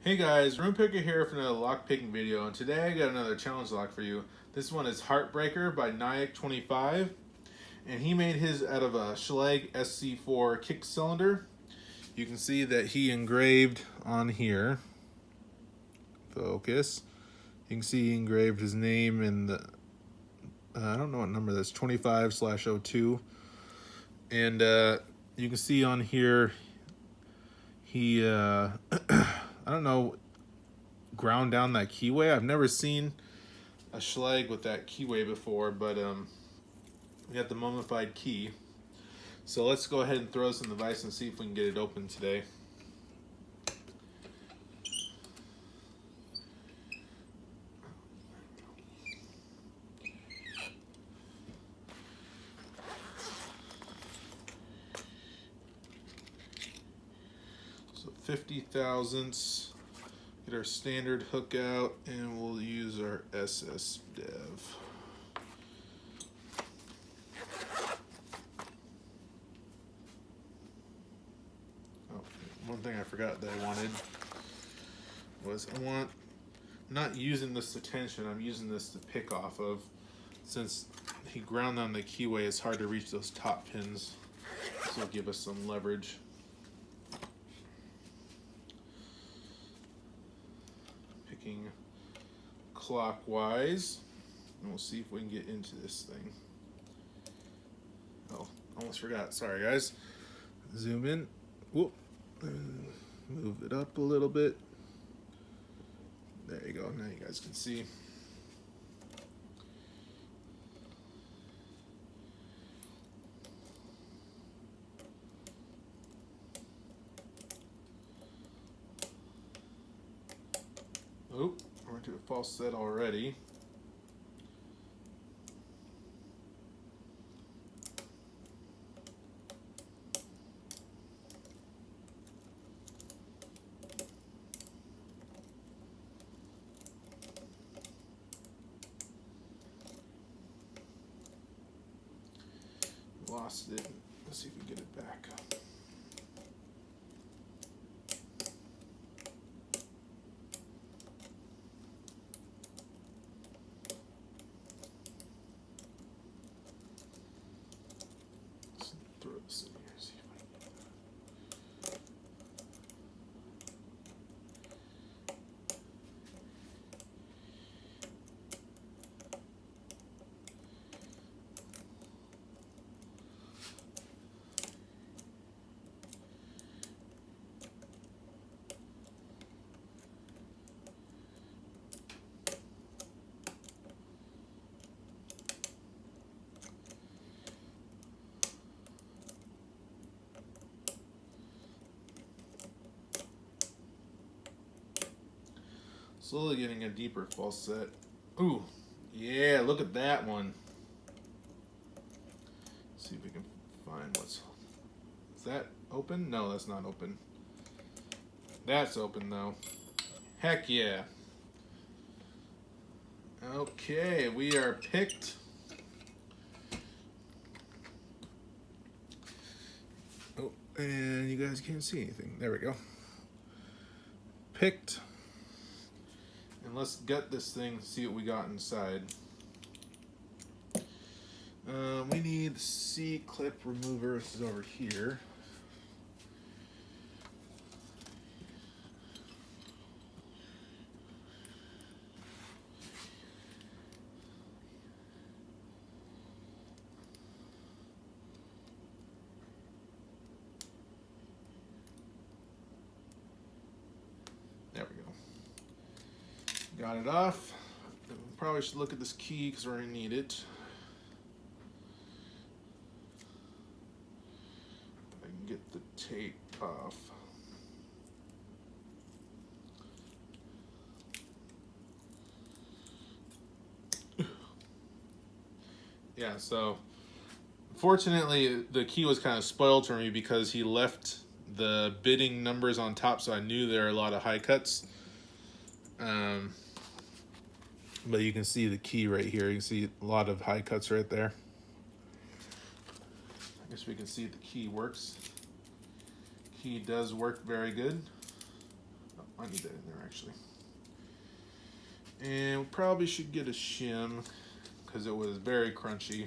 Hey guys, RoonPicker here for another lock picking video, and today I got another challenge lock for you. This one is Heartbreaker by Nyack25, and he made his out of a Schlage SC4 kick cylinder. You can see that he engraved on here, focus, you can see he engraved his name in the, I don't know what number that's, 25/02, and you can see on here, he, I don't know, ground down that keyway. I've never seen a Schlage with that keyway before, but we got the mummified key. So let's go ahead and throw this in the vise and see if we can get it open today. So 50 thousandths. Get our standard hook out, and we'll use our SS Dev. Oh, one thing I forgot that I wanted was I'm not using this to tension, I'm using this to pick off of. Since he ground down the keyway, it's hard to reach those top pins, so it'll give us some leverage. Picking clockwise, and we'll see if we can get into this thing. Oh, almost forgot. Sorry, guys. Zoom in. Whoop. Move it up a little bit. There you go. Now you guys can see. Oh, we're into a false set already. Lost it. Let's see if we can get it back. Let's throw this in here, see if I can get that. Slowly getting a deeper false set. Ooh, yeah, look at that one. Let's see if we can find what's... Is that open? No, that's not open. That's open though. Heck yeah. Okay, we are picked. Oh, and you guys can't see anything. There we go. Picked. And let's gut this thing, see what we got inside. We need the C-clip remover. This is over here. There we go. Got it off. Probably should look at this key because we're going to need it. If I can get the tape off. Yeah, so fortunately the key was kind of spoiled for me because he left the bidding numbers on top, so I knew there are a lot of high cuts. But you can see the key right here. You can see a lot of high cuts right there. I guess we can see the key works. Key does work very good. I need that in there actually. And we probably should get a shim because it was very crunchy.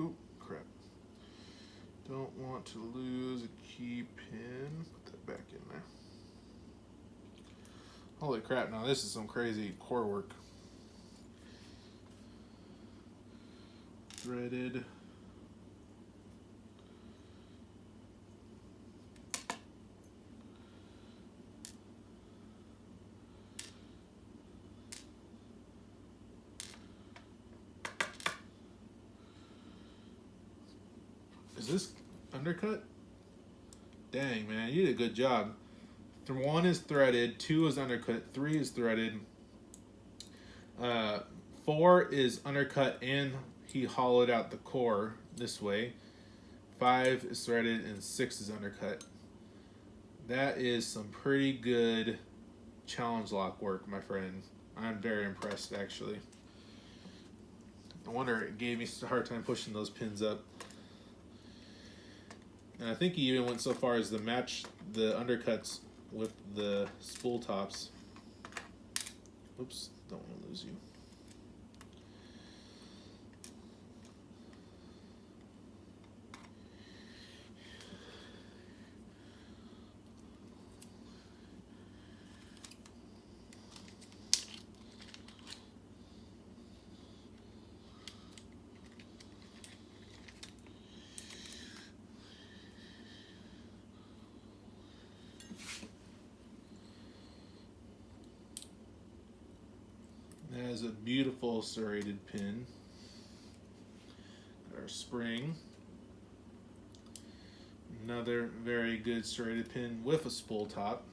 Oop, crap. Don't want to lose a key pin. Put that back in there. Holy crap, now this is some crazy core work. Threaded. Is this undercut? Dang, man, you did a good job. 1 is threaded, 2 is undercut, 3 is threaded, 4 is undercut and he hollowed out the core this way. 5 is threaded and 6 is undercut. That is some pretty good challenge lock work, my friend. I'm very impressed, actually. No wonder it gave me a hard time pushing those pins up. And I think he even went so far as to match the undercuts with the spool tops. Oops, don't want to lose you. That is a beautiful serrated pin. Our spring. Another very good serrated pin with a spool top.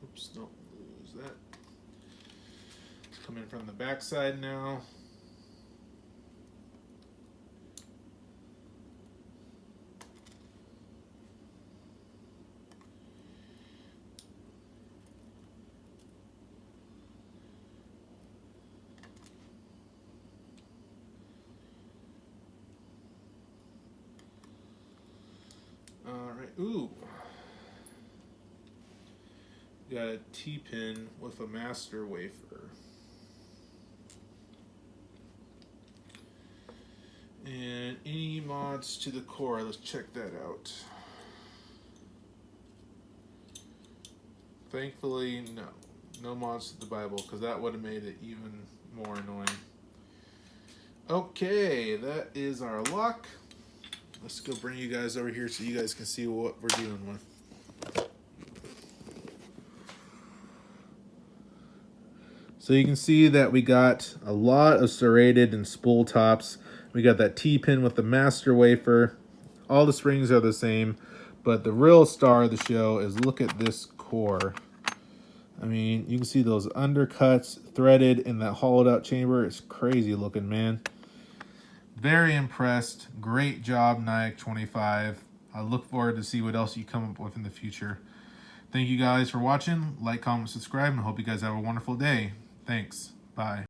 Oops, don't lose that. Come in from the back side now. Alright, ooh. Got a T-pin with a master wafer. And any mods to the core, let's check that out. Thankfully, no. No mods to the Bible, because that would have made it even more annoying. Okay, that is our lock. Let's go bring you guys over here so you guys can see what we're dealing with. So you can see that we got a lot of serrated and spool tops. We got that T-pin with the master wafer. All the springs are the same, but the real star of the show is look at this core. I mean, you can see those undercuts threaded in that hollowed out chamber. It's crazy looking, man. Very impressed. Great job, Nyack 25. I look forward to see what else you come up with in the future. Thank you guys for watching. Like, comment, subscribe, and I hope you guys have a wonderful day. Thanks. Bye.